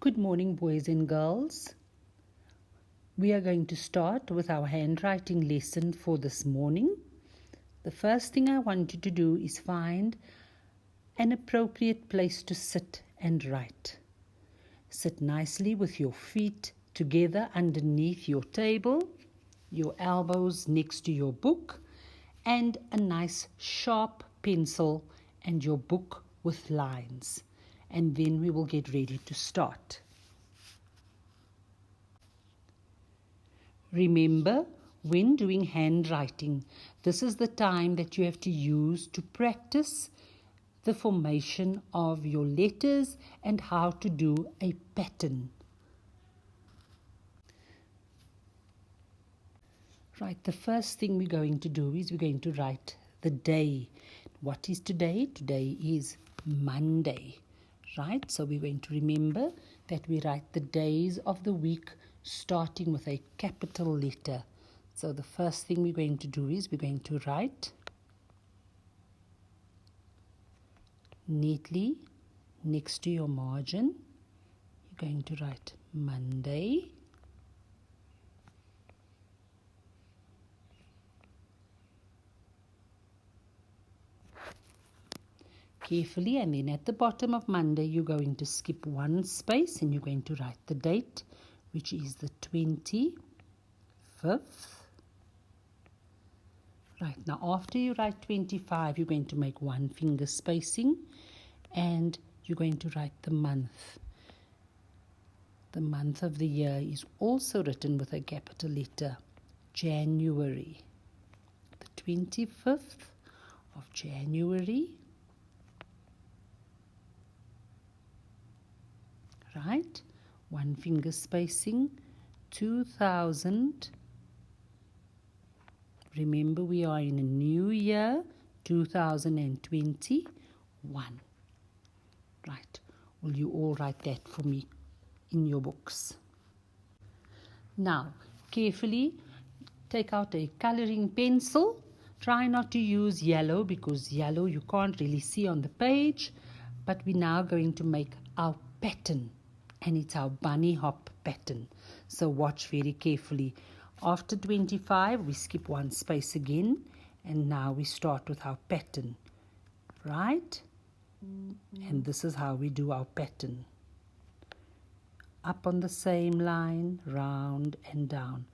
Good morning, boys and girls. We are going to start with our handwriting lesson for this morning. The first thing I want you to do is find an appropriate place to sit and write. Sit nicely with your feet together underneath your table, your elbows next to your book, and a nice sharp pencil and your book with lines. And then we will get ready to start. Remember, when doing handwriting, this is the time that you have to use to practice the formation of your letters and how to do a pattern. Right, the first thing we're going to do is we're going to write the day. What is today? Today is Monday. Right, so we're going to remember that we write the days of the week starting with a capital letter. So the first thing we're going to do is we're going to write neatly next to your margin. You're going to write Monday. Carefully, and then at the bottom of Monday you're going to skip one space and you're going to write the date, which is the 25th. Right, now after you write 25, you're going to make one finger spacing and you're going to write the month. The month of the year is also written with a capital letter, January. The 25th of January. Right, one finger spacing, 2000. Remember, we are in a new year, 2021. Right, will you all write that for me in your books? Now, carefully take out a coloring pencil. Try not to use yellow because yellow you can't really see on the page. But we're now going to make our pattern. And it's our bunny hop pattern. So watch very carefully. After 25, we skip one space again. And now we start with our pattern. Right? And this is how we do our pattern. Up on the same line, round and down.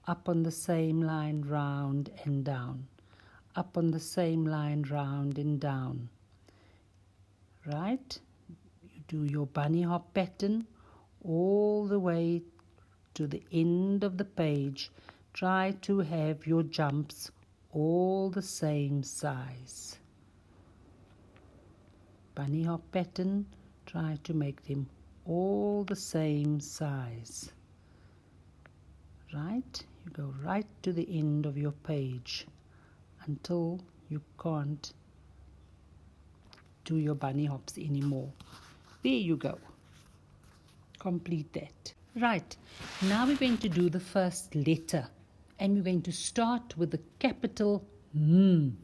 Up on the same line, round and down. Up on the same line, round and down. Right? You do your bunny hop pattern all the way to the end of the page. Try to have your jumps all the same size. Bunny hop pattern, try to make them all the same size. Right? You go right to the end of your page until you can't do your bunny hops anymore. There you go. Complete that. Right, now we're going to do the first letter and we're going to start with the capital M.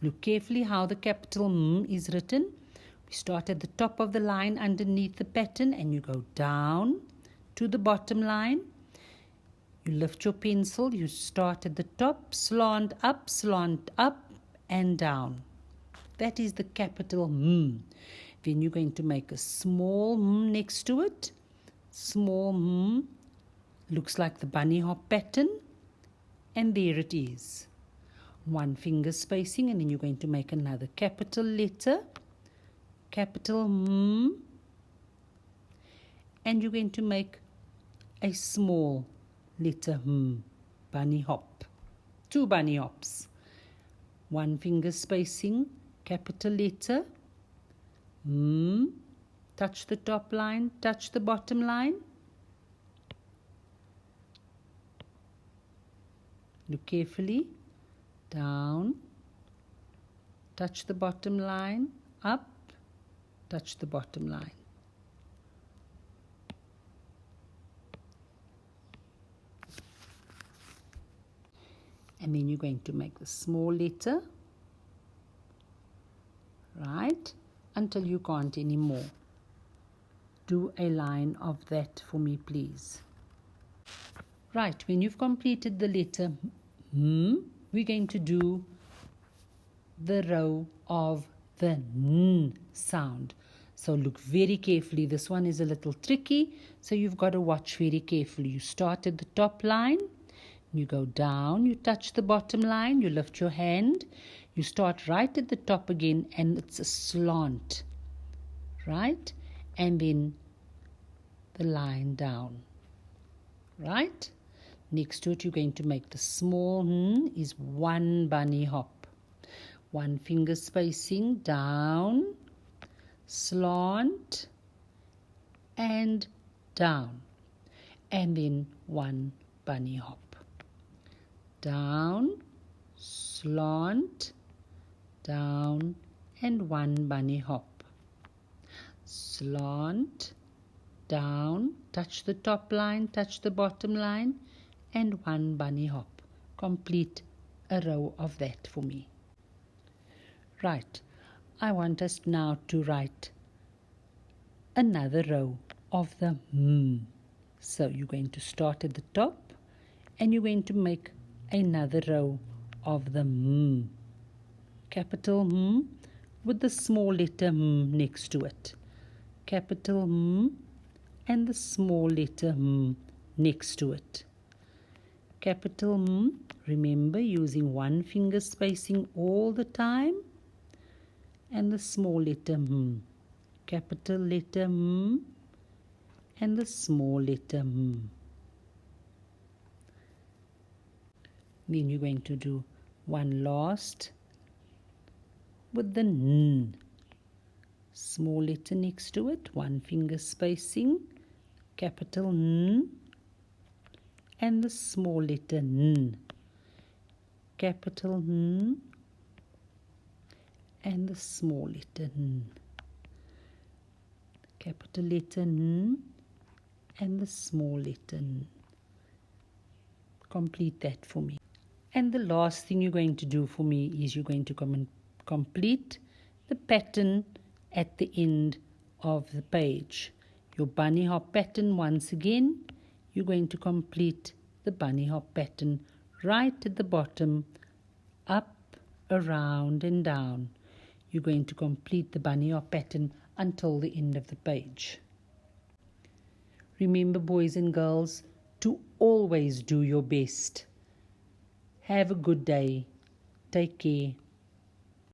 Look carefully how the capital M is written. We start at the top of the line underneath the pattern and you go down to the bottom line. You lift your pencil, you start at the top, slant up and down. That is the capital M. Then you're going to make a small M next to it. Small M looks like the bunny hop pattern, and there it is. One finger spacing, and then you're going to make another capital letter, capital M, and you're going to make a small letter M, bunny hop. Two bunny hops. One finger spacing, capital letter M. Touch the top line, touch the bottom line. Look carefully. Down. Touch the bottom line. Up. Touch the bottom line. And then you're going to make the small letter. Right? Until you can't anymore. do a line of that for me, please. Right, when you've completed the letter M, we're going to do the row of the N sound. So look very carefully. This one is a little tricky, so you've got to watch very carefully. You start at the top line, you go down, you touch the bottom line, you lift your hand, you start right at the top again, and it's a slant, right? And then the line down, right? Next to it, you're going to make the small N is one bunny hop. One finger spacing down, slant, and down. And then one bunny hop. Down, slant, down, and one bunny hop. Slant, down, touch the top line, touch the bottom line, and one bunny hop. Complete a row of that for me. Right, I want us now to write another row of the M. So you're going to start at the top and you're going to make another row of the M. Capital M with the small letter M next to it. Capital M and the small letter M next to it. Capital M, remember using one finger spacing all the time. And the small letter M, capital letter M, and the small letter M. Then you're going to do one last with the N. Small letter next to it, one finger spacing, capital N, and the small letter N. Capital N, and the small letter N. Capital letter N and the small letter N. Complete that for me. And the last thing you're going to do for me is you're going to come and complete the pattern at the end of the page. Your bunny hop pattern once again. You're going to complete the bunny hop pattern right at the bottom, up, around and down. You're going to complete the bunny hop pattern until the end of the page. Remember, boys and girls, to always do your best. Have a good day. Take care.